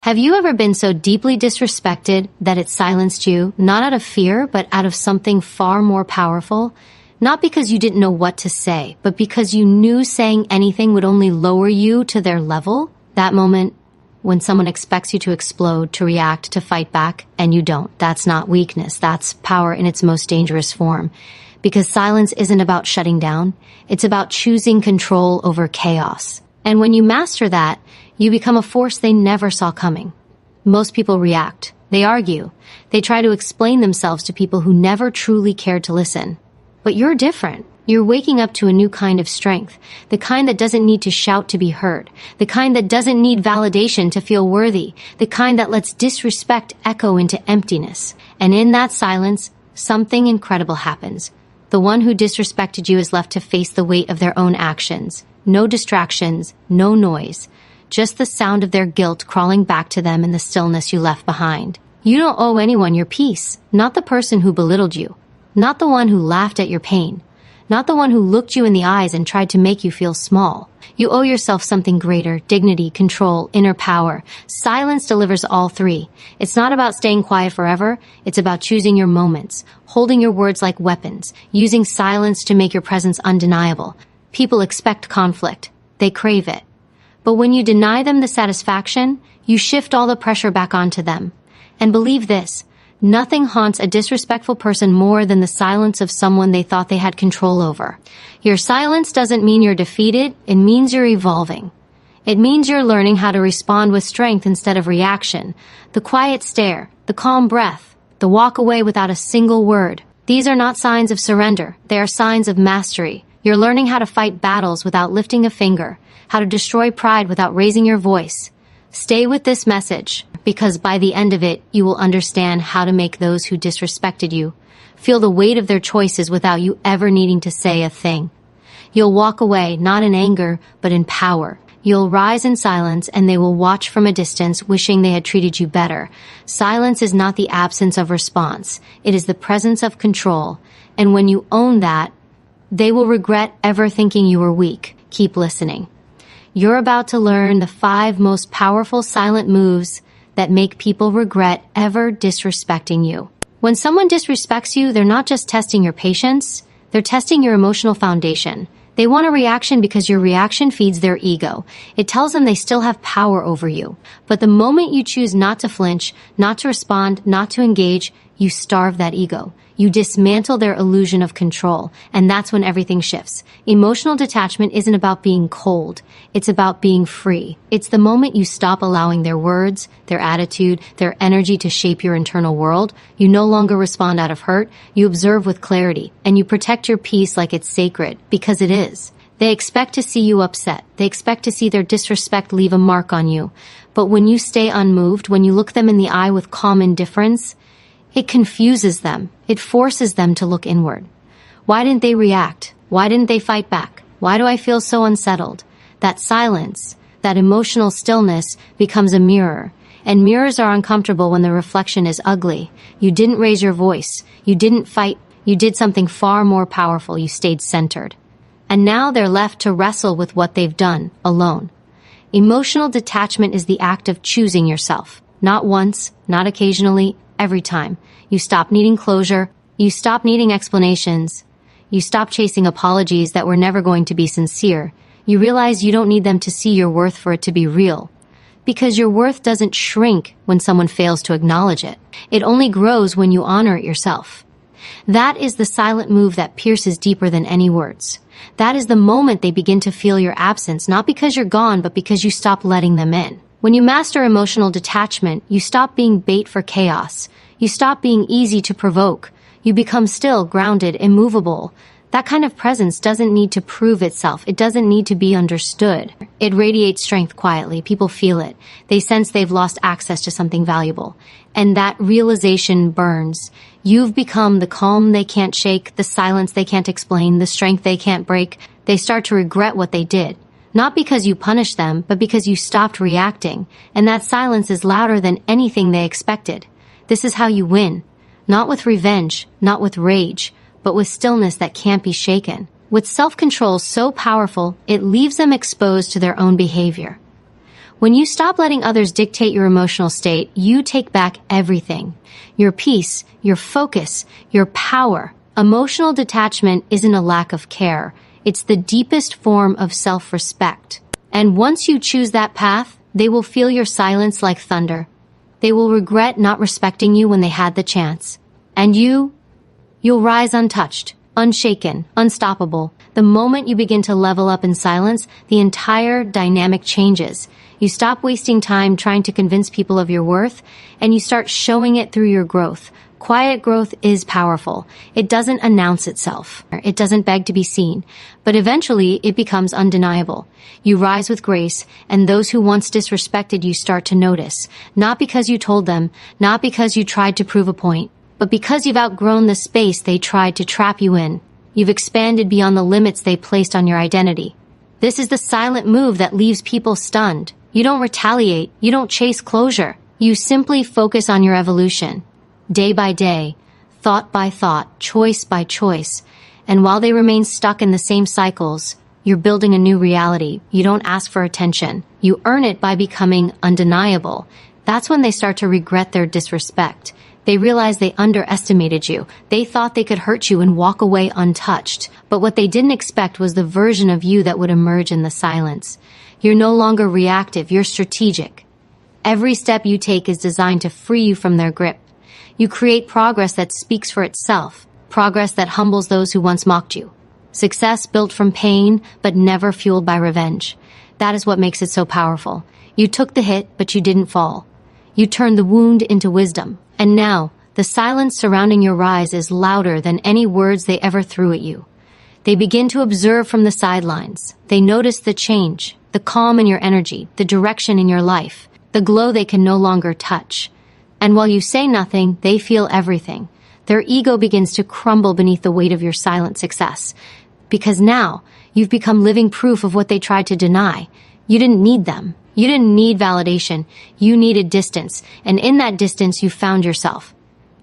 Have you ever been so deeply disrespected that it silenced you, not out of fear, but out of something far more powerful? Not because you didn't know what to say, but because you knew saying anything would only lower you to their level? That moment when someone expects you to explode, to react, to fight back, and you don't. That's not weakness. That's power in its most dangerous form. Because silence isn't about shutting down. It's about choosing control over chaos. And when you master that, you become a force they never saw coming. Most people react. They argue. They try to explain themselves to people who never truly cared to listen. But you're different. You're waking up to a new kind of strength, the kind that doesn't need to shout to be heard, the kind that doesn't need validation to feel worthy, the kind that lets disrespect echo into emptiness. And in that silence, something incredible happens. The one who disrespected you is left to face the weight of their own actions. No distractions, no noise. Just the sound of their guilt crawling back to them in the stillness you left behind. You don't owe anyone your peace, not the person who belittled you, not the one who laughed at your pain, not the one who looked you in the eyes and tried to make you feel small. You owe yourself something greater: dignity, control, inner power. Silence delivers all three. It's not about staying quiet forever. It's about choosing your moments, holding your words like weapons, using silence to make your presence undeniable. People expect conflict. They crave it. But when you deny them the satisfaction, you shift all the pressure back onto them. And believe this, nothing haunts a disrespectful person more than the silence of someone they thought they had control over. Your silence doesn't mean you're defeated, it means you're evolving. It means you're learning how to respond with strength instead of reaction. The quiet stare, the calm breath, the walk away without a single word. These are not signs of surrender, they are signs of mastery. You're learning how to fight battles without lifting a finger, how to destroy pride without raising your voice. Stay with this message, because by the end of it, you will understand how to make those who disrespected you feel the weight of their choices without you ever needing to say a thing. You'll walk away, not in anger, but in power. You'll rise in silence, and they will watch from a distance, wishing they had treated you better. Silence is not the absence of response. It is the presence of control. And when you own that, they will regret ever thinking you were weak. Keep listening. You're about to learn the 5 most powerful silent moves that make people regret ever disrespecting you. When someone disrespects you, they're not just testing your patience, they're testing your emotional foundation. They want a reaction because your reaction feeds their ego. It tells them they still have power over you. But the moment you choose not to flinch, not to respond, not to engage, you starve that ego. You dismantle their illusion of control, and that's when everything shifts. Emotional detachment isn't about being cold. It's about being free. It's the moment you stop allowing their words, their attitude, their energy to shape your internal world. You no longer respond out of hurt. You observe with clarity, and you protect your peace like it's sacred, because it is. They expect to see you upset. They expect to see their disrespect leave a mark on you. But when you stay unmoved, when you look them in the eye with calm indifference, it confuses them. It forces them to look inward. Why didn't they react? Why didn't they fight back? Why do I feel so unsettled? That silence, that emotional stillness becomes a mirror. And mirrors are uncomfortable when the reflection is ugly. You didn't raise your voice. You didn't fight. You did something far more powerful. You stayed centered. And now they're left to wrestle with what they've done, alone. Emotional detachment is the act of choosing yourself. Not once, not occasionally, every time. You stop needing closure. You stop needing explanations. You stop chasing apologies that were never going to be sincere. You realize you don't need them to see your worth for it to be real. Because your worth doesn't shrink when someone fails to acknowledge it. It only grows when you honor it yourself. That is the silent move that pierces deeper than any words. That is the moment they begin to feel your absence, not because you're gone, but because you stop letting them in. When you master emotional detachment, you stop being bait for chaos. You stop being easy to provoke. You become still, grounded, immovable. That kind of presence doesn't need to prove itself. It doesn't need to be understood. It radiates strength quietly. People feel it. They sense they've lost access to something valuable. And that realization burns. You've become the calm they can't shake, the silence they can't explain, the strength they can't break. They start to regret what they did. Not because you punished them, but because you stopped reacting. And that silence is louder than anything they expected. This is how you win. Not with revenge, not with rage, but with stillness that can't be shaken. With self-control so powerful, it leaves them exposed to their own behavior. When you stop letting others dictate your emotional state, you take back everything. Your peace, your focus, your power. Emotional detachment isn't a lack of care. It's the deepest form of self-respect. And once you choose that path, they will feel your silence like thunder. They will regret not respecting you when they had the chance. And you'll rise untouched, unshaken, unstoppable. The moment you begin to level up in silence, the entire dynamic changes. You stop wasting time trying to convince people of your worth, and you start showing it through your growth. Quiet growth is powerful. It doesn't announce itself. It doesn't beg to be seen. But eventually, it becomes undeniable. You rise with grace, and those who once disrespected you start to notice. Not because you told them, not because you tried to prove a point, but because you've outgrown the space they tried to trap you in. You've expanded beyond the limits they placed on your identity. This is the silent move that leaves people stunned. You don't retaliate. You don't chase closure. You simply focus on your evolution. Day by day, thought by thought, choice by choice. And while they remain stuck in the same cycles, you're building a new reality. You don't ask for attention. You earn it by becoming undeniable. That's when they start to regret their disrespect. They realize they underestimated you. They thought they could hurt you and walk away untouched. But what they didn't expect was the version of you that would emerge in the silence. You're no longer reactive. You're strategic. Every step you take is designed to free you from their grip. You create progress that speaks for itself, progress that humbles those who once mocked you. Success built from pain, but never fueled by revenge. That is what makes it so powerful. You took the hit, but you didn't fall. You turned the wound into wisdom. And now, the silence surrounding your rise is louder than any words they ever threw at you. They begin to observe from the sidelines. They notice the change, the calm in your energy, the direction in your life, the glow they can no longer touch. And while you say nothing, they feel everything. Their ego begins to crumble beneath the weight of your silent success. Because now, you've become living proof of what they tried to deny. You didn't need them. You didn't need validation. You needed distance. And in that distance, you found yourself.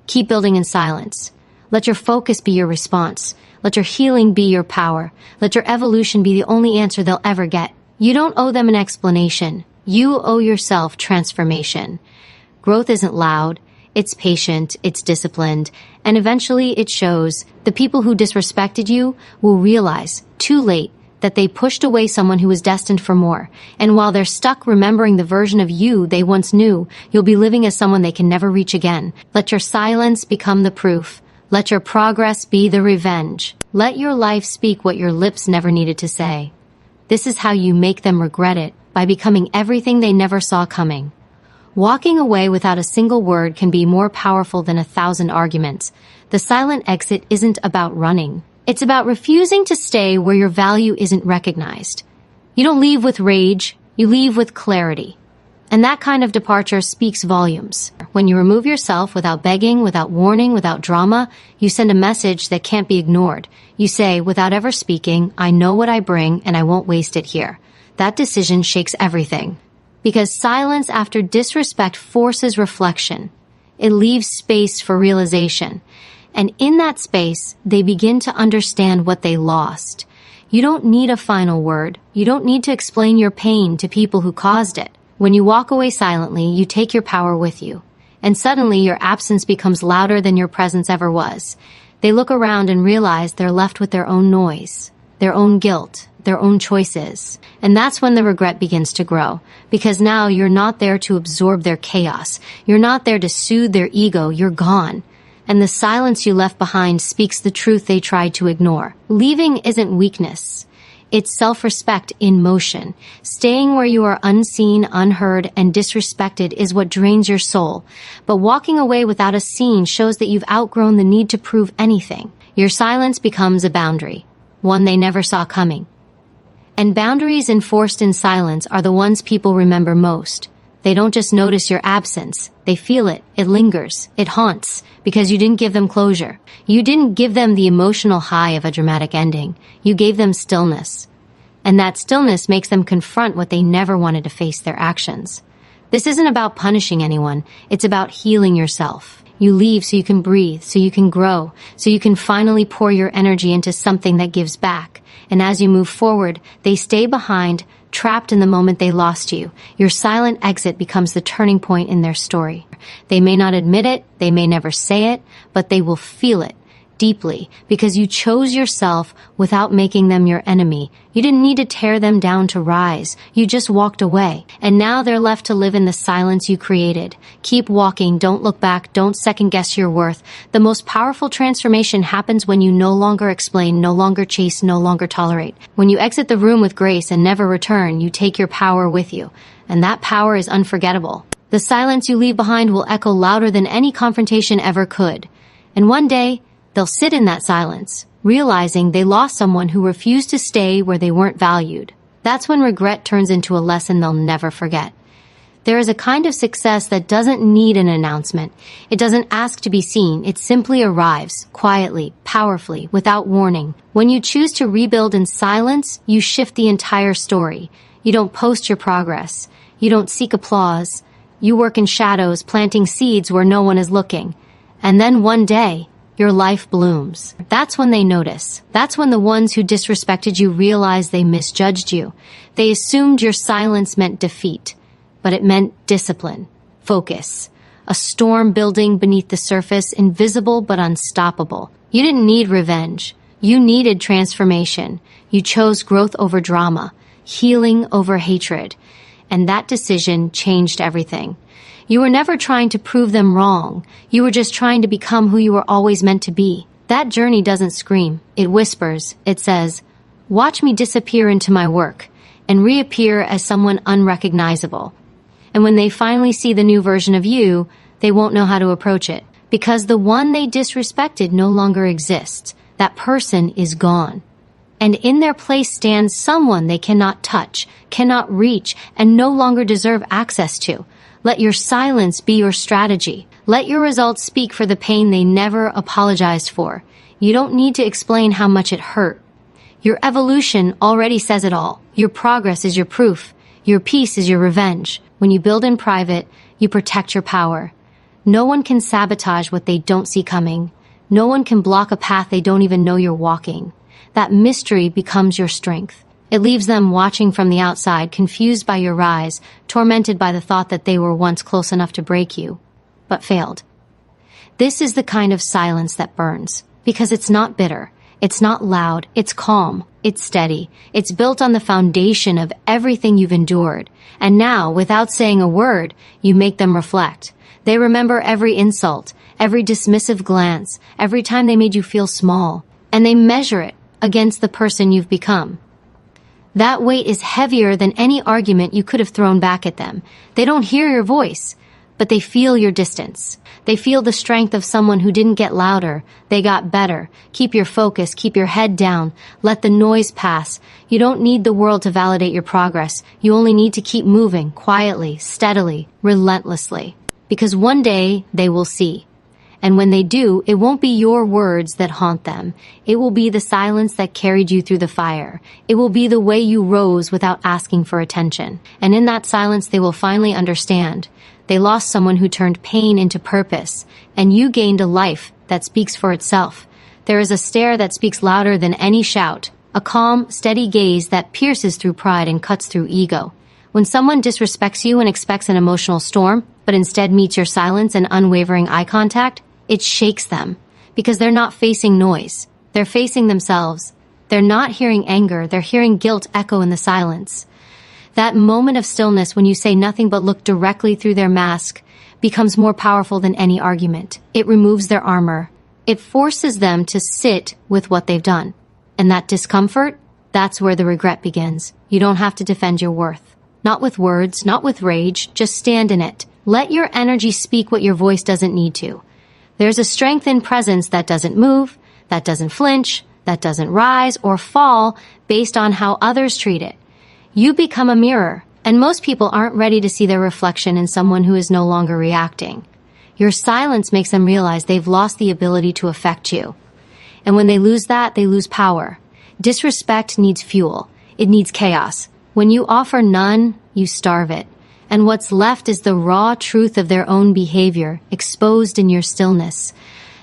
Keep building in silence. Let your focus be your response. Let your healing be your power. Let your evolution be the only answer they'll ever get. You don't owe them an explanation. You owe yourself transformation. Growth isn't loud, it's patient, it's disciplined, and eventually it shows. The people who disrespected you will realize, too late, that they pushed away someone who was destined for more. And while they're stuck remembering the version of you they once knew, you'll be living as someone they can never reach again. Let your silence become the proof. Let your progress be the revenge. Let your life speak what your lips never needed to say. This is how you make them regret it, by becoming everything they never saw coming. Walking away without a single word can be more powerful than 1,000 arguments. The silent exit isn't about running. It's about refusing to stay where your value isn't recognized. You don't leave with rage, you leave with clarity. And that kind of departure speaks volumes. When you remove yourself without begging, without warning, without drama, you send a message that can't be ignored. You say, without ever speaking, I know what I bring and I won't waste it here. That decision shakes everything. Because silence after disrespect forces reflection. It leaves space for realization. And in that space, they begin to understand what they lost. You don't need a final word. You don't need to explain your pain to people who caused it. When you walk away silently, you take your power with you. And suddenly your absence becomes louder than your presence ever was. They look around and realize they're left with their own noise, their own guilt, their own choices. And that's when the regret begins to grow. Because now you're not there to absorb their chaos. You're not there to soothe their ego. You're gone. And the silence you left behind speaks the truth they tried to ignore. Leaving isn't weakness. It's self-respect in motion. Staying where you are unseen, unheard, and disrespected is what drains your soul. But walking away without a scene shows that you've outgrown the need to prove anything. Your silence becomes a boundary, one they never saw coming. And boundaries enforced in silence are the ones people remember most. They don't just notice your absence. They feel it. It lingers. It haunts. Because you didn't give them closure. You didn't give them the emotional high of a dramatic ending. You gave them stillness. And that stillness makes them confront what they never wanted to face, their actions. This isn't about punishing anyone. It's about healing yourself. You leave so you can breathe, so you can grow, so you can finally pour your energy into something that gives back. And as you move forward, they stay behind trapped in the moment they lost you. Your silent exit becomes the turning point in their story. They may not admit it, they may never say it, but they will feel it deeply because you chose yourself without making them your enemy. You didn't need to tear them down to rise. You just walked away. And now they're left to live in the silence you created. Keep walking. Don't look back. Don't second guess your worth. The most powerful transformation happens when you no longer explain, no longer chase, no longer tolerate. When you exit the room with grace and never return, you take your power with you. And that power is unforgettable. The silence you leave behind will echo louder than any confrontation ever could. And one day, they'll sit in that silence, realizing they lost someone who refused to stay where they weren't valued. That's when regret turns into a lesson they'll never forget. There is a kind of success that doesn't need an announcement. It doesn't ask to be seen. It simply arrives, quietly, powerfully, without warning. When you choose to rebuild in silence, you shift the entire story. You don't post your progress. You don't seek applause. You work in shadows, planting seeds where no one is looking. And then one day, your life blooms. That's when they notice. That's when the ones who disrespected you realize they misjudged you. They assumed your silence meant defeat, but it meant discipline, focus, a storm building beneath the surface, invisible but unstoppable. You didn't need revenge. You needed transformation. You chose growth over drama, healing over hatred, and that decision changed everything. You were never trying to prove them wrong. You were just trying to become who you were always meant to be. That journey doesn't scream. It whispers. It says, "Watch me disappear into my work and reappear as someone unrecognizable." And when they finally see the new version of you, they won't know how to approach it because the one they disrespected no longer exists. That person is gone. And in their place stands someone they cannot touch, cannot reach, and no longer deserve access to. Let your silence be your strategy. Let your results speak for the pain they never apologized for. You don't need to explain how much it hurt. Your evolution already says it all. Your progress is your proof. Your peace is your revenge. When you build in private, you protect your power. No one can sabotage what they don't see coming. No one can block a path they don't even know you're walking. That mystery becomes your strength. It leaves them watching from the outside, confused by your rise, tormented by the thought that they were once close enough to break you, but failed. This is the kind of silence that burns, because it's not bitter, it's not loud, it's calm, it's steady, it's built on the foundation of everything you've endured. And now, without saying a word, you make them reflect. They remember every insult, every dismissive glance, every time they made you feel small, and they measure it against the person you've become. That weight is heavier than any argument you could have thrown back at them. They don't hear your voice, but they feel your distance. They feel the strength of someone who didn't get louder. They got better. Keep your focus. Keep your head down. Let the noise pass. You don't need the world to validate your progress. You only need to keep moving, quietly, steadily, relentlessly. Because one day they will see. And when they do, it won't be your words that haunt them. It will be the silence that carried you through the fire. It will be the way you rose without asking for attention. And in that silence, they will finally understand. They lost someone who turned pain into purpose, and you gained a life that speaks for itself. There is a stare that speaks louder than any shout, a calm, steady gaze that pierces through pride and cuts through ego. When someone disrespects you and expects an emotional storm, but instead meets your silence and unwavering eye contact, it shakes them because they're not facing noise. They're facing themselves. They're not hearing anger. They're hearing guilt echo in the silence. That moment of stillness when you say nothing but look directly through their mask becomes more powerful than any argument. It removes their armor. It forces them to sit with what they've done. And that discomfort, that's where the regret begins. You don't have to defend your worth. Not with words, not with rage, just stand in it. Let your energy speak what your voice doesn't need to. There's a strength in presence that doesn't move, that doesn't flinch, that doesn't rise or fall based on how others treat it. You become a mirror, and most people aren't ready to see their reflection in someone who is no longer reacting. Your silence makes them realize they've lost the ability to affect you. And when they lose that, they lose power. Disrespect needs fuel. It needs chaos. When you offer none, you starve it. And what's left is the raw truth of their own behavior, exposed in your stillness.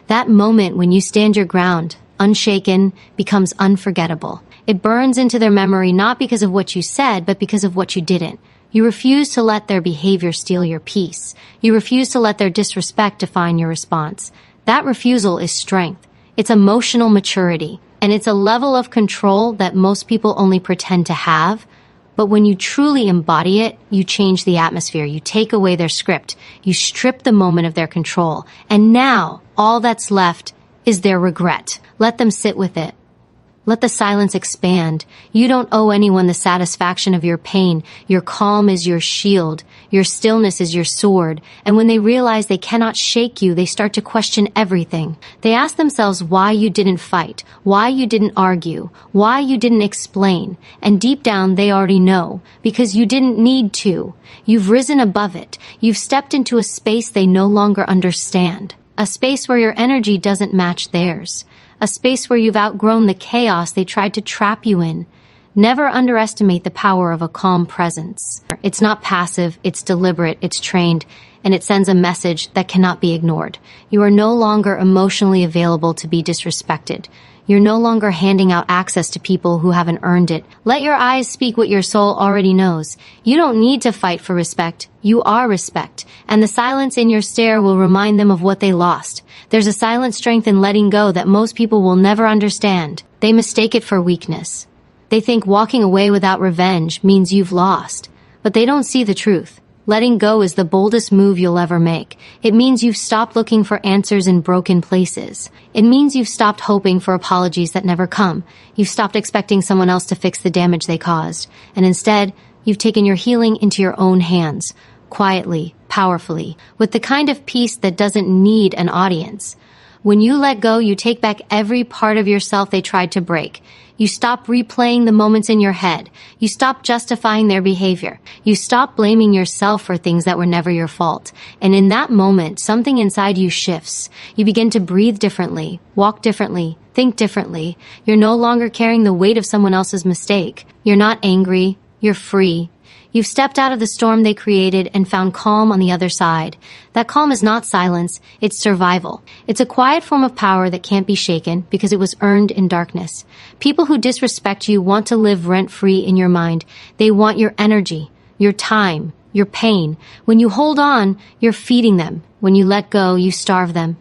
That moment when you stand your ground, unshaken, becomes unforgettable. It burns into their memory not because of what you said, but because of what you didn't. You refuse to let their behavior steal your peace. You refuse to let their disrespect define your response. That refusal is strength. It's emotional maturity. And it's a level of control that most people only pretend to have. But when you truly embody it, you change the atmosphere. You take away their script. You strip the moment of their control. And now, all that's left is their regret. Let them sit with it. Let the silence expand. You don't owe anyone the satisfaction of your pain. Your calm is your shield. Your stillness is your sword. And when they realize they cannot shake you, they start to question everything. They ask themselves why you didn't fight, why you didn't argue, why you didn't explain. And deep down, they already know, because you didn't need to. You've risen above it. You've stepped into a space they no longer understand. A space where your energy doesn't match theirs. A space where you've outgrown the chaos they tried to trap you in. Never underestimate the power of a calm presence. It's not passive, it's deliberate, it's trained, and it sends a message that cannot be ignored. You are no longer emotionally available to be disrespected. You're no longer handing out access to people who haven't earned it. Let your eyes speak what your soul already knows. You don't need to fight for respect. You are respect. And the silence in your stare will remind them of what they lost. There's a silent strength in letting go that most people will never understand. They mistake it for weakness. They think walking away without revenge means you've lost. But they don't see the truth. Letting go is the boldest move you'll ever make. It means you've stopped looking for answers in broken places. It means you've stopped hoping for apologies that never come. You've stopped expecting someone else to fix the damage they caused. And instead, you've taken your healing into your own hands. Quietly, powerfully, with the kind of peace that doesn't need an audience. When you let go, you take back every part of yourself they tried to break. You stop replaying the moments in your head. You stop justifying their behavior. You stop blaming yourself for things that were never your fault. And in that moment, something inside you shifts. You begin to breathe differently, walk differently, think differently. You're no longer carrying the weight of someone else's mistake. You're not angry. You're free. You've stepped out of the storm they created and found calm on the other side. That calm is not silence, it's survival. It's a quiet form of power that can't be shaken because it was earned in darkness. People who disrespect you want to live rent-free in your mind. They want your energy, your time, your pain. When you hold on, you're feeding them. When you let go, you starve them.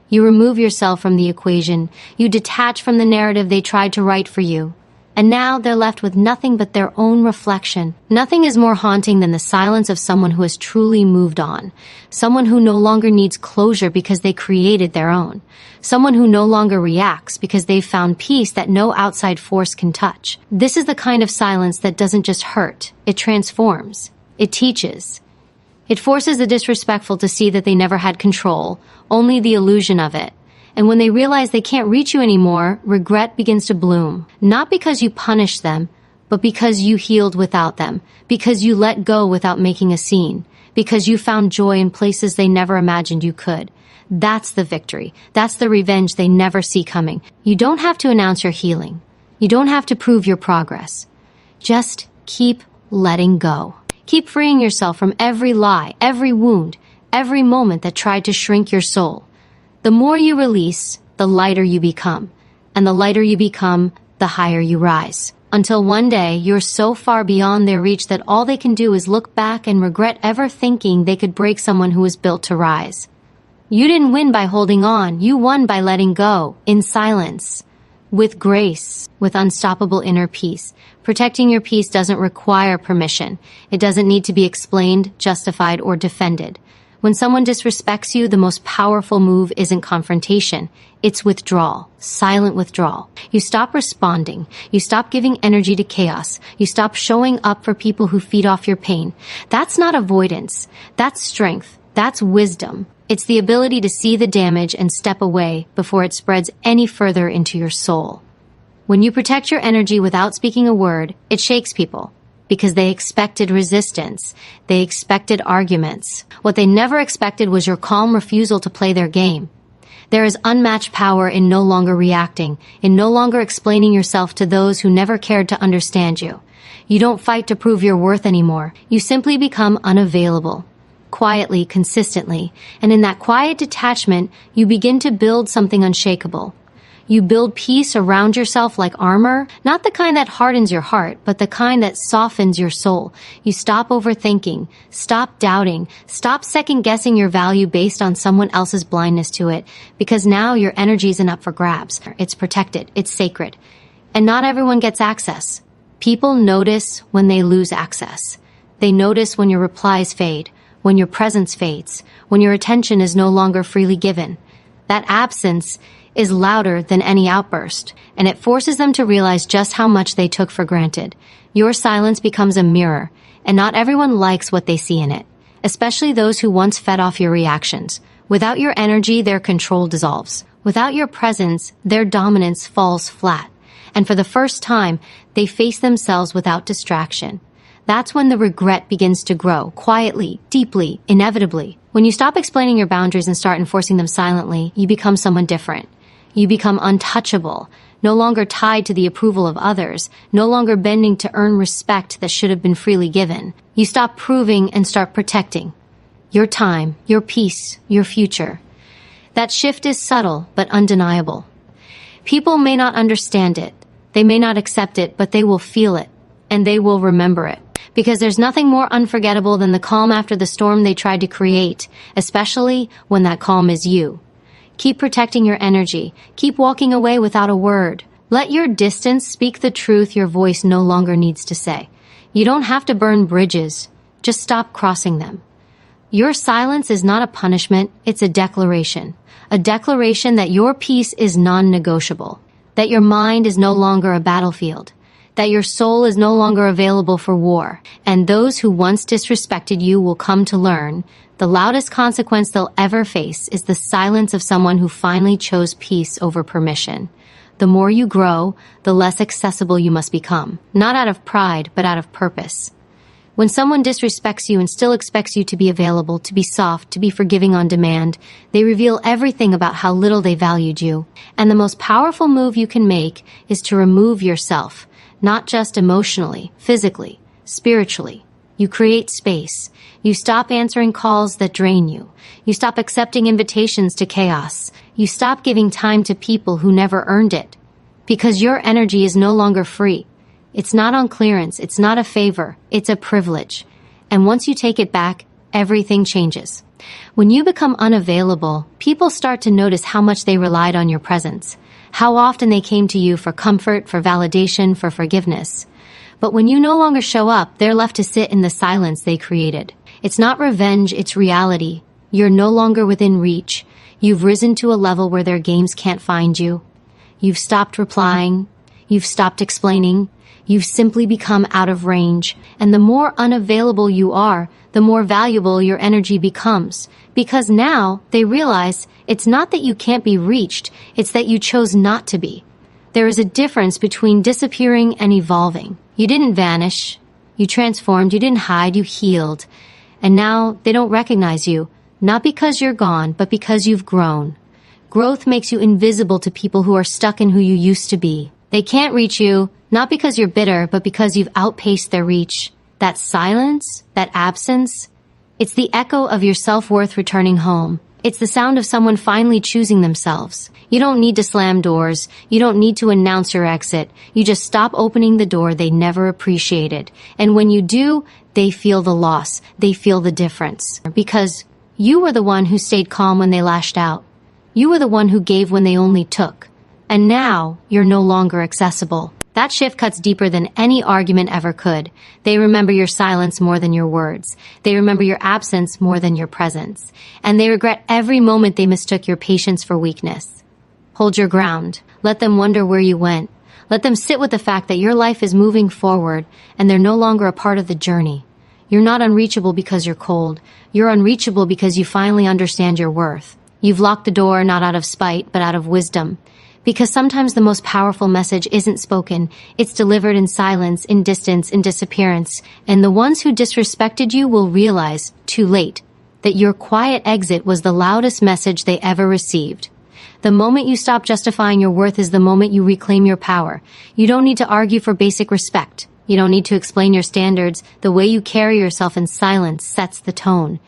You remove yourself from the equation. You detach from the narrative they tried to write for you. And now they're left with nothing but their own reflection. Nothing is more haunting than the silence of someone who has truly moved on. Someone who no longer needs closure because they created their own. Someone who no longer reacts because they've found peace that no outside force can touch. This is the kind of silence that doesn't just hurt. It transforms. It teaches. It forces the disrespectful to see that they never had control, only the illusion of it. And when they realize they can't reach you anymore, regret begins to bloom. Not because you punished them, but because you healed without them. Because you let go without making a scene. Because you found joy in places they never imagined you could. That's the victory. That's the revenge they never see coming. You don't have to announce your healing. You don't have to prove your progress. Just keep letting go. Keep freeing yourself from every lie, every wound, every moment that tried to shrink your soul. The more you release, the lighter you become. And the lighter you become, the higher you rise. Until one day, you're so far beyond their reach that all they can do is look back and regret ever thinking they could break someone who was built to rise. You didn't win by holding on. You won by letting go, in silence, with grace, with unstoppable inner peace. Protecting your peace doesn't require permission. It doesn't need to be explained, justified, or defended. When someone disrespects you, the most powerful move isn't confrontation. It's withdrawal, silent withdrawal. You stop responding. You stop giving energy to chaos. You stop showing up for people who feed off your pain. That's not avoidance. That's strength. That's wisdom. It's the ability to see the damage and step away before it spreads any further into your soul. When you protect your energy without speaking a word, it shakes people. Because they expected resistance. They expected arguments. What they never expected was your calm refusal to play their game. There is unmatched power in no longer reacting, in no longer explaining yourself to those who never cared to understand you. You don't fight to prove your worth anymore. You simply become unavailable. Quietly, consistently. And in that quiet detachment, you begin to build something unshakable. You build peace around yourself like armor, not the kind that hardens your heart, but the kind that softens your soul. You stop overthinking, stop doubting, stop second-guessing your value based on someone else's blindness to it, because now your energy isn't up for grabs. It's protected, it's sacred. And not everyone gets access. People notice when they lose access. They notice when your replies fade, when your presence fades, when your attention is no longer freely given. That absence is louder than any outburst, and it forces them to realize just how much they took for granted. Your silence becomes a mirror, and not everyone likes what they see in it, especially those who once fed off your reactions. Without your energy, their control dissolves. Without your presence, their dominance falls flat. And for the first time, they face themselves without distraction. That's when the regret begins to grow, quietly, deeply, inevitably. When you stop explaining your boundaries and start enforcing them silently, you become someone different. You become untouchable, no longer tied to the approval of others, no longer bending to earn respect that should have been freely given. You stop proving and start protecting. Your time, your peace, your future. That shift is subtle but undeniable. People may not understand it, they may not accept it, but they will feel it, and they will remember it. Because there's nothing more unforgettable than the calm after the storm they tried to create, especially when that calm is you. Keep protecting your energy. Keep walking away without a word. Let your distance speak the truth your voice no longer needs to say. You don't have to burn bridges. Just stop crossing them. Your silence is not a punishment, it's a declaration. A declaration that your peace is non-negotiable. That your mind is no longer a battlefield. That your soul is no longer available for war. And those who once disrespected you will come to learn the loudest consequence they'll ever face is the silence of someone who finally chose peace over permission. The more you grow, the less accessible you must become. Not out of pride, but out of purpose. When someone disrespects you and still expects you to be available, to be soft, to be forgiving on demand, they reveal everything about how little they valued you. And the most powerful move you can make is to remove yourself, not just emotionally, physically, spiritually. You create space. You stop answering calls that drain you. You stop accepting invitations to chaos. You stop giving time to people who never earned it. Because your energy is no longer free. It's not on clearance. It's not a favor. It's a privilege. And once you take it back, everything changes. When you become unavailable, people start to notice how much they relied on your presence. How often they came to you for comfort, for validation, for forgiveness. But when you no longer show up, they're left to sit in the silence they created. It's not revenge, it's reality. You're no longer within reach. You've risen to a level where their games can't find you. You've stopped replying. You've stopped explaining. You've simply become out of range. And the more unavailable you are, the more valuable your energy becomes. Because now they realize it's not that you can't be reached, it's that you chose not to be. There is a difference between disappearing and evolving. You didn't vanish. You transformed. You didn't hide. You healed. And now they don't recognize you, not because you're gone, but because you've grown. Growth makes you invisible to people who are stuck in who you used to be. They can't reach you, not because you're bitter, but because you've outpaced their reach. That silence, that absence, it's the echo of your self-worth returning home. It's the sound of someone finally choosing themselves. You don't need to slam doors. You don't need to announce your exit. You just stop opening the door they never appreciated. And when you do, they feel the loss. They feel the difference. Because you were the one who stayed calm when they lashed out. You were the one who gave when they only took. And now, you're no longer accessible. That shift cuts deeper than any argument ever could. They remember your silence more than your words. They remember your absence more than your presence. And they regret every moment they mistook your patience for weakness. Hold your ground. Let them wonder where you went. Let them sit with the fact that your life is moving forward and they're no longer a part of the journey. You're not unreachable because you're cold. You're unreachable because you finally understand your worth. You've locked the door not out of spite, but out of wisdom. Because sometimes the most powerful message isn't spoken. It's delivered in silence, in distance, in disappearance. And the ones who disrespected you will realize, too late, that your quiet exit was the loudest message they ever received. The moment you stop justifying your worth is the moment you reclaim your power. You don't need to argue for basic respect. You don't need to explain your standards. The way you carry yourself in silence sets the tone.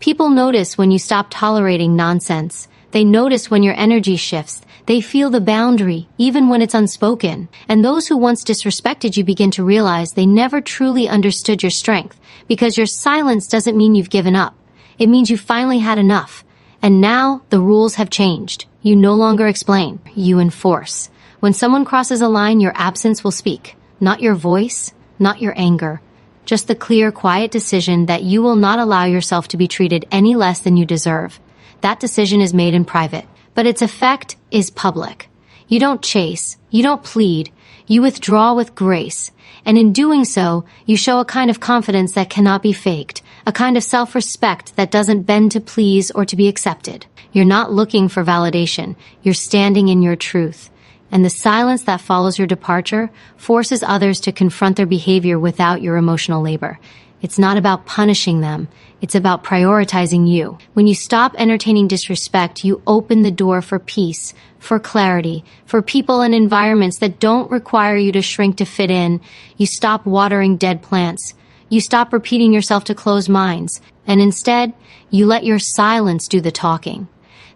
People notice when you stop tolerating nonsense. They notice when your energy shifts. They feel the boundary, even when it's unspoken. And those who once disrespected you begin to realize they never truly understood your strength, because your silence doesn't mean you've given up. It means you finally had enough. And now the rules have changed. You no longer explain, you enforce. When someone crosses a line, your absence will speak. Not your voice, not your anger. Just the clear, quiet decision that you will not allow yourself to be treated any less than you deserve. That decision is made in private, but its effect is public. You don't chase, you don't plead, you withdraw with grace. And in doing so, you show a kind of confidence that cannot be faked, a kind of self-respect that doesn't bend to please or to be accepted. You're not looking for validation, you're standing in your truth. And the silence that follows your departure forces others to confront their behavior without your emotional labor. It's not about punishing them. It's about prioritizing you. When you stop entertaining disrespect, you open the door for peace, for clarity, for people and environments that don't require you to shrink to fit in. You stop watering dead plants. You stop repeating yourself to closed minds. And instead, you let your silence do the talking.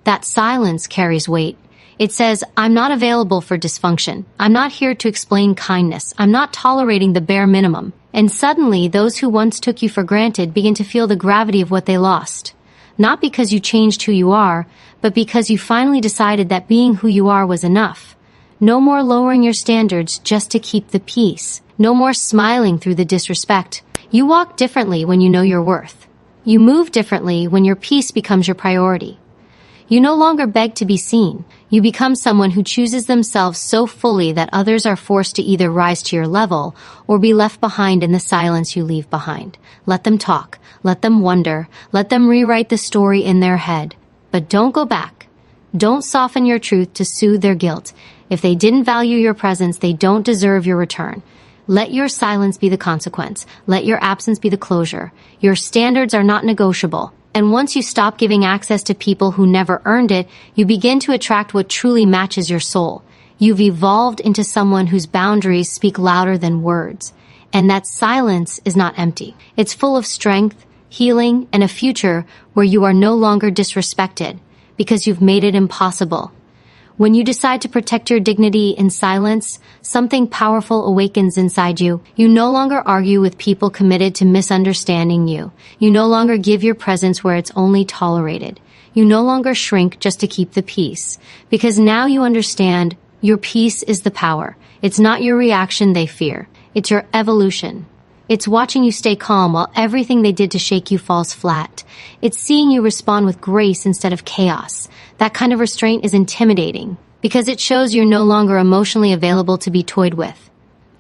That silence carries weight. It says, I'm not available for dysfunction. I'm not here to explain kindness. I'm not tolerating the bare minimum. And suddenly, those who once took you for granted begin to feel the gravity of what they lost. Not because you changed who you are, but because you finally decided that being who you are was enough. No more lowering your standards just to keep the peace. No more smiling through the disrespect. You walk differently when you know your worth. You move differently when your peace becomes your priority. You no longer beg to be seen. You become someone who chooses themselves so fully that others are forced to either rise to your level or be left behind in the silence you leave behind. Let them talk. Let them wonder. Let them rewrite the story in their head. But don't go back. Don't soften your truth to soothe their guilt. If they didn't value your presence, they don't deserve your return. Let your silence be the consequence. Let your absence be the closure. Your standards are not negotiable. And once you stop giving access to people who never earned it, you begin to attract what truly matches your soul. You've evolved into someone whose boundaries speak louder than words. And that silence is not empty. It's full of strength, healing, and a future where you are no longer disrespected because you've made it impossible. When you decide to protect your dignity in silence, something powerful awakens inside you. You no longer argue with people committed to misunderstanding you. You no longer give your presence where it's only tolerated. You no longer shrink just to keep the peace. Because now you understand your peace is the power. It's not your reaction they fear. It's your evolution. It's watching you stay calm while everything they did to shake you falls flat. It's seeing you respond with grace instead of chaos. That kind of restraint is intimidating because it shows you're no longer emotionally available to be toyed with.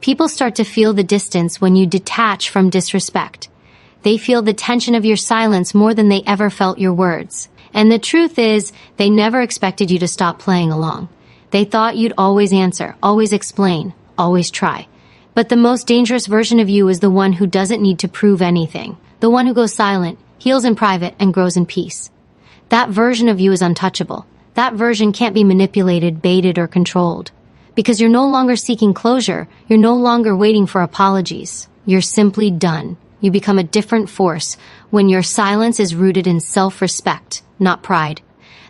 People start to feel the distance when you detach from disrespect. They feel the tension of your silence more than they ever felt your words. And the truth is, they never expected you to stop playing along. They thought you'd always answer, always explain, always try. But the most dangerous version of you is the one who doesn't need to prove anything. The one who goes silent, heals in private, and grows in peace. That version of you is untouchable. That version can't be manipulated, baited, or controlled. Because you're no longer seeking closure. You're no longer waiting for apologies. You're simply done. You become a different force when your silence is rooted in self-respect, not pride.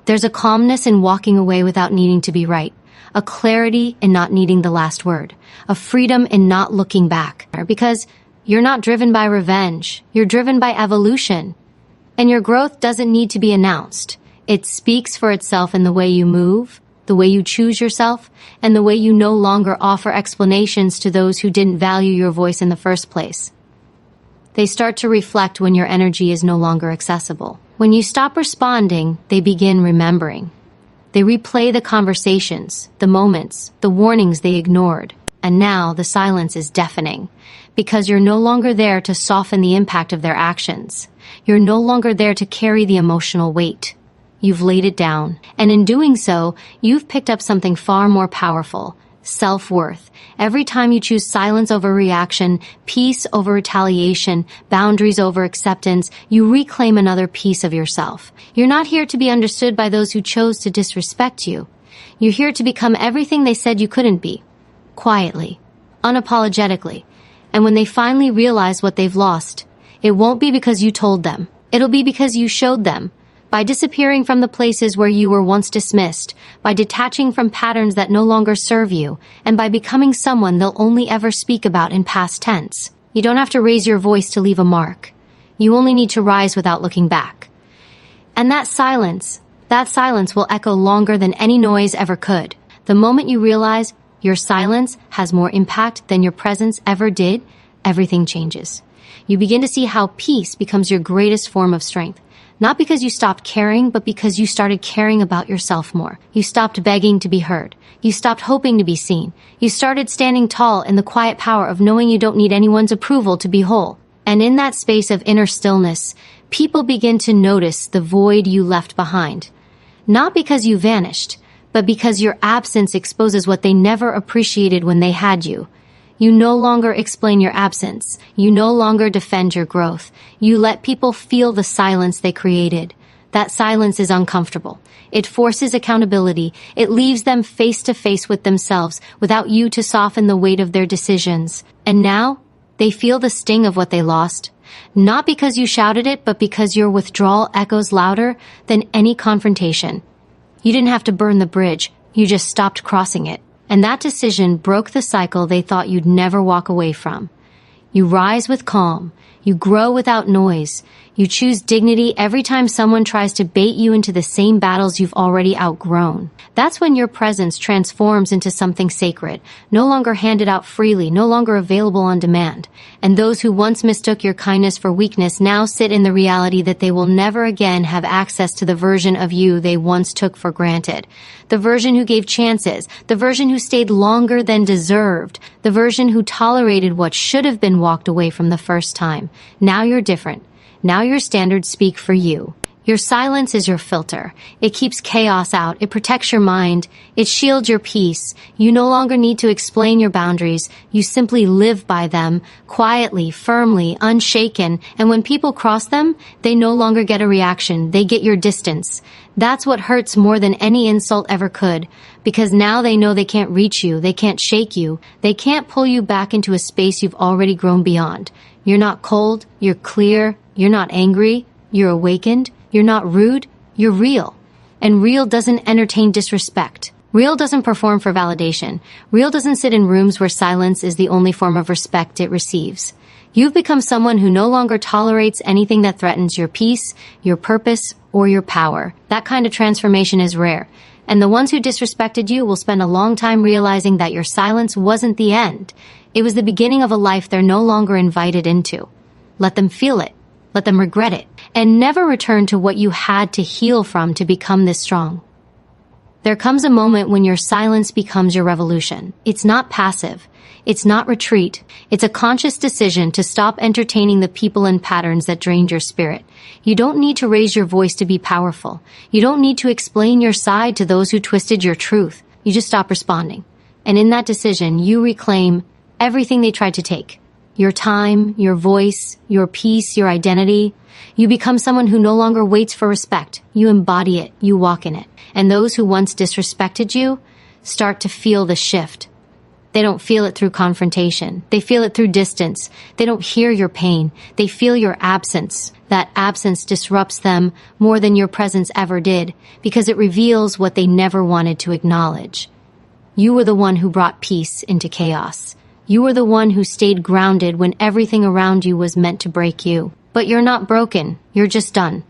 There's a calmness in walking away without needing to be right. A clarity in not needing the last word, a freedom in not looking back. Because you're not driven by revenge, you're driven by evolution. And your growth doesn't need to be announced. It speaks for itself in the way you move, the way you choose yourself, and the way you no longer offer explanations to those who didn't value your voice in the first place. They start to reflect when your energy is no longer accessible. When you stop responding, they begin remembering. They replay the conversations, the moments, the warnings they ignored. And now the silence is deafening because you're no longer there to soften the impact of their actions. You're no longer there to carry the emotional weight. You've laid it down. And in doing so, you've picked up something far more powerful, self-worth. Every time you choose silence over reaction, peace over retaliation, boundaries over acceptance, you reclaim another piece of yourself. You're not here to be understood by those who chose to disrespect you. You're here to become everything they said you couldn't be. Quietly, unapologetically. And when they finally realize what they've lost, it won't be because you told them. It'll be because you showed them. by disappearing from the places where you were once dismissed, by detaching from patterns that no longer serve you, and by becoming someone they'll only ever speak about in past tense. You don't have to raise your voice to leave a mark. You only need to rise without looking back. And that silence will echo longer than any noise ever could. The moment you realize your silence has more impact than your presence ever did, everything changes. You begin to see how peace becomes your greatest form of strength. Not because you stopped caring, but because you started caring about yourself more. You stopped begging to be heard. You stopped hoping to be seen. You started standing tall in the quiet power of knowing you don't need anyone's approval to be whole. And in that space of inner stillness, people begin to notice the void you left behind. Not because you vanished, but because your absence exposes what they never appreciated when they had you. You no longer explain your absence. You no longer defend your growth. You let people feel the silence they created. That silence is uncomfortable. It forces accountability. It leaves them face to face with themselves without you to soften the weight of their decisions. And now, they feel the sting of what they lost. Not because you shouted it, but because your withdrawal echoes louder than any confrontation. You didn't have to burn the bridge. You just stopped crossing it. And that decision broke the cycle they thought you'd never walk away from. You rise with calm. You grow without noise. You choose dignity every time someone tries to bait you into the same battles you've already outgrown. That's when your presence transforms into something sacred, no longer handed out freely, no longer available on demand. And those who once mistook your kindness for weakness now sit in the reality that they will never again have access to the version of you they once took for granted. The version who gave chances, the version who stayed longer than deserved, the version who tolerated what should have been walked away from the first time. Now you're different. Now your standards speak for you. Your silence is your filter. It keeps chaos out. It protects your mind. It shields your peace. You no longer need to explain your boundaries. You simply live by them, quietly, firmly, unshaken. And when people cross them, they no longer get a reaction. They get your distance. That's what hurts more than any insult ever could. Because now they know they can't reach you. They can't shake you. They can't pull you back into a space you've already grown beyond. You're not cold. You're clear. You're not angry. You're awakened. You're not rude, you're real. And real doesn't entertain disrespect. Real doesn't perform for validation. Real doesn't sit in rooms where silence is the only form of respect it receives. You've become someone who no longer tolerates anything that threatens your peace, your purpose, or your power. That kind of transformation is rare. And the ones who disrespected you will spend a long time realizing that your silence wasn't the end. It was the beginning of a life they're no longer invited into. Let them feel it. Let them regret it, and never return to what you had to heal from to become this strong. There comes a moment when your silence becomes your revolution. It's not passive. It's not retreat. It's a conscious decision to stop entertaining the people and patterns that drained your spirit. You don't need to raise your voice to be powerful. You don't need to explain your side to those who twisted your truth. You just stop responding. And in that decision, you reclaim everything they tried to take. Your time, your voice, your peace, your identity. You become someone who no longer waits for respect. You embody it. You walk in it. And those who once disrespected you start to feel the shift. They don't feel it through confrontation. They feel it through distance. They don't hear your pain. They feel your absence. That absence disrupts them more than your presence ever did because it reveals what they never wanted to acknowledge. You were the one who brought peace into chaos. You were the one who stayed grounded when everything around you was meant to break you. But you're not broken. You're just done.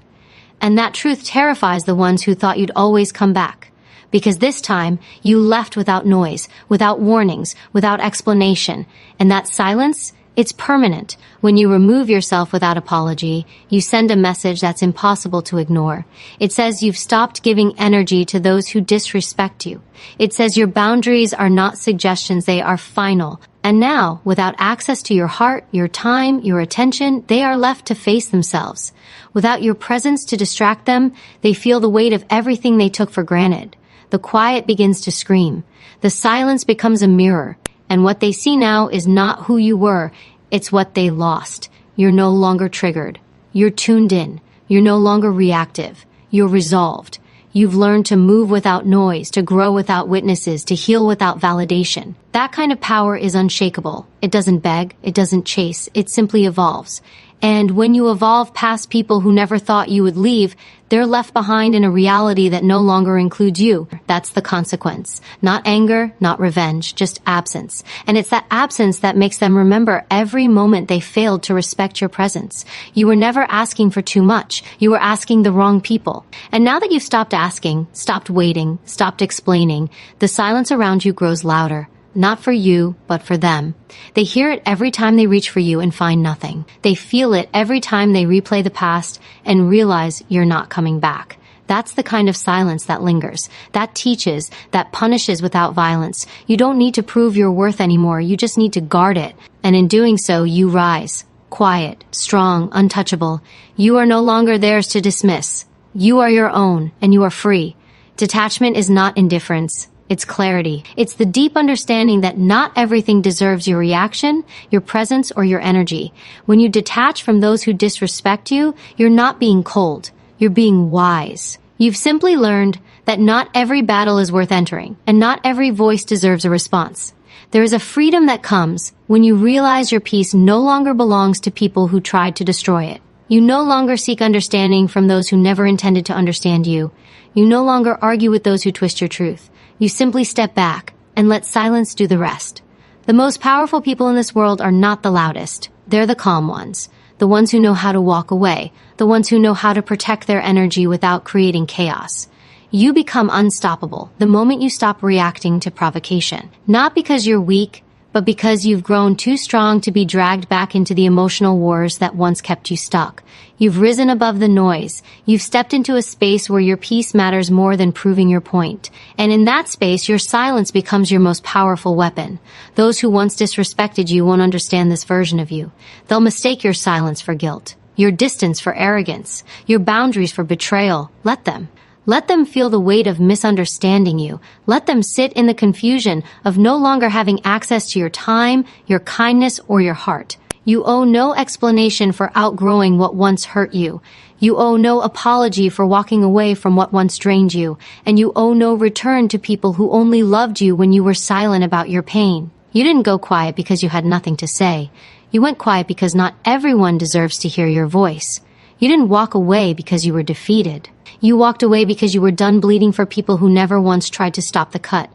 And that truth terrifies the ones who thought you'd always come back. Because this time, you left without noise, without warnings, without explanation. And that silence, it's permanent. When you remove yourself without apology, you send a message that's impossible to ignore. It says you've stopped giving energy to those who disrespect you. It says your boundaries are not suggestions, they are final. And now, without access to your heart, your time, your attention, they are left to face themselves. Without your presence to distract them, they feel the weight of everything they took for granted. The quiet begins to scream. The silence becomes a mirror. And what they see now is not who you were, it's what they lost. You're no longer triggered. You're tuned in. You're no longer reactive. You're resolved. You've learned to move without noise, to grow without witnesses, to heal without validation. That kind of power is unshakable. It doesn't beg. It doesn't chase. It simply evolves. And when you evolve past people who never thought you would leave, they're left behind in a reality that no longer includes you. That's the consequence. Not anger, not revenge, just absence. And it's that absence that makes them remember every moment they failed to respect your presence. You were never asking for too much. You were asking the wrong people. And now that you've stopped asking, stopped waiting, stopped explaining, the silence around you grows louder. Not for you, but for them. They hear it every time they reach for you and find nothing. They feel it every time they replay the past and realize you're not coming back. That's the kind of silence that lingers, that teaches, that punishes without violence. You don't need to prove your worth anymore. You just need to guard it. And in doing so, you rise. Quiet, strong, untouchable. You are no longer theirs to dismiss. You are your own, and you are free. Detachment is not indifference. It's clarity. It's the deep understanding that not everything deserves your reaction, your presence, or your energy. When you detach from those who disrespect you, you're not being cold. You're being wise. You've simply learned that not every battle is worth entering, and not every voice deserves a response. There is a freedom that comes when you realize your peace no longer belongs to people who tried to destroy it. You no longer seek understanding from those who never intended to understand you. You no longer argue with those who twist your truth. You simply step back and let silence do the rest. The most powerful people in this world are not the loudest. They're the calm ones, the ones who know how to walk away, the ones who know how to protect their energy without creating chaos. You become unstoppable the moment you stop reacting to provocation. Not because you're weak, but because you've grown too strong to be dragged back into the emotional wars that once kept you stuck. You've risen above the noise. You've stepped into a space where your peace matters more than proving your point. And in that space, your silence becomes your most powerful weapon. Those who once disrespected you won't understand this version of you. They'll mistake your silence for guilt, your distance for arrogance, your boundaries for betrayal. Let them. Let them feel the weight of misunderstanding you. Let them sit in the confusion of no longer having access to your time, your kindness, or your heart. You owe no explanation for outgrowing what once hurt you. You owe no apology for walking away from what once drained you. And you owe no return to people who only loved you when you were silent about your pain. You didn't go quiet because you had nothing to say. You went quiet because not everyone deserves to hear your voice. You didn't walk away because you were defeated. You walked away because you were done bleeding for people who never once tried to stop the cut.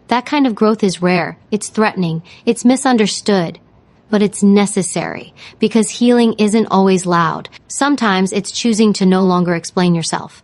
That kind of growth is rare. It's threatening. It's misunderstood. But it's necessary, because healing isn't always loud. Sometimes it's choosing to no longer explain yourself.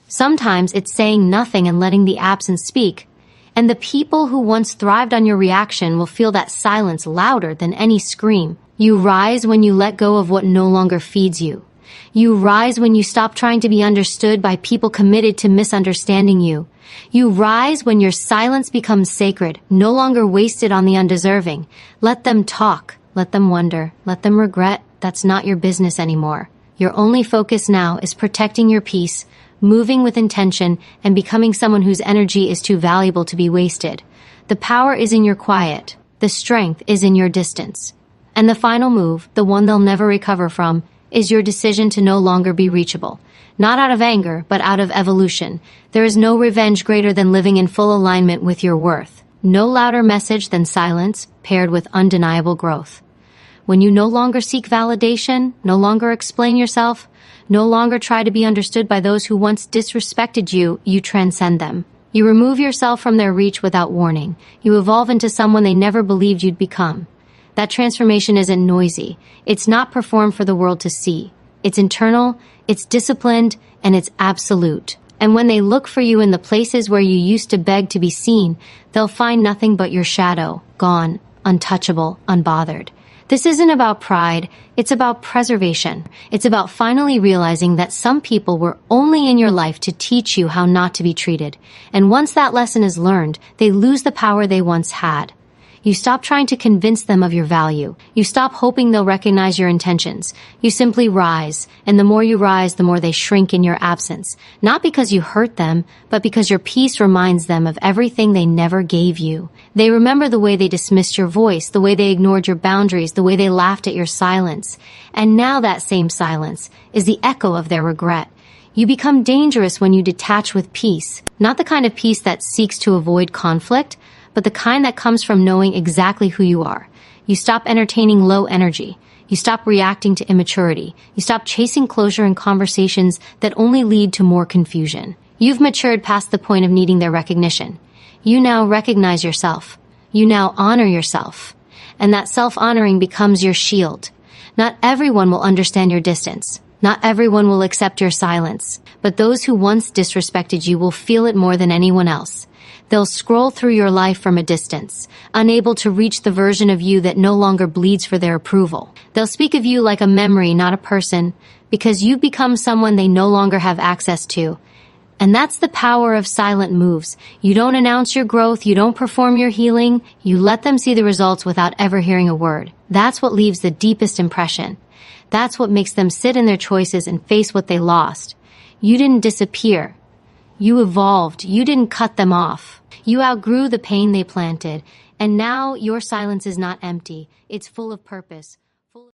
Sometimes it's saying nothing and letting the absence speak. And the people who once thrived on your reaction will feel that silence louder than any scream. You rise when you let go of what no longer feeds you. You rise when you stop trying to be understood by people committed to misunderstanding you. You rise when your silence becomes sacred, no longer wasted on the undeserving. Let them talk. Let them wonder. Let them regret. That's not your business anymore. Your only focus now is protecting your peace, moving with intention, and becoming someone whose energy is too valuable to be wasted. The power is in your quiet. The strength is in your distance. And the final move, the one they'll never recover from, is your decision to no longer be reachable. Not out of anger, but out of evolution. There is no revenge greater than living in full alignment with your worth. No louder message than silence paired with undeniable growth. When you no longer seek validation, no longer explain yourself, no longer try to be understood by those who once disrespected you, you transcend them. You remove yourself from their reach without warning. You evolve into someone they never believed you'd become. That transformation isn't noisy. It's not performed for the world to see. It's internal, it's disciplined, and it's absolute. And when they look for you in the places where you used to beg to be seen, they'll find nothing but your shadow, gone, untouchable, unbothered. This isn't about pride, it's about preservation. It's about finally realizing that some people were only in your life to teach you how not to be treated. And once that lesson is learned, they lose the power they once had. You stop trying to convince them of your value. You stop hoping they'll recognize your intentions. You simply rise, and the more you rise, the more they shrink in your absence. Not because you hurt them, but because your peace reminds them of everything they never gave you. They remember the way they dismissed your voice, the way they ignored your boundaries, the way they laughed at your silence. And now that same silence is the echo of their regret. You become dangerous when you detach with peace, not the kind of peace that seeks to avoid conflict, but the kind that comes from knowing exactly who you are. You stop entertaining low energy. You stop reacting to immaturity. You stop chasing closure in conversations that only lead to more confusion. You've matured past the point of needing their recognition. You now recognize yourself. You now honor yourself. And that self-honoring becomes your shield. Not everyone will understand your distance. Not everyone will accept your silence. But those who once disrespected you will feel it more than anyone else. They'll scroll through your life from a distance, unable to reach the version of you that no longer bleeds for their approval. They'll speak of you like a memory, not a person, because you've become someone they no longer have access to. And that's the power of silent moves. You don't announce your growth, you don't perform your healing, you let them see the results without ever hearing a word. That's what leaves the deepest impression. That's what makes them sit in their choices and face what they lost. You didn't disappear. You evolved. You didn't cut them off. You outgrew the pain they planted, and now your silence is not empty. It's full of purpose.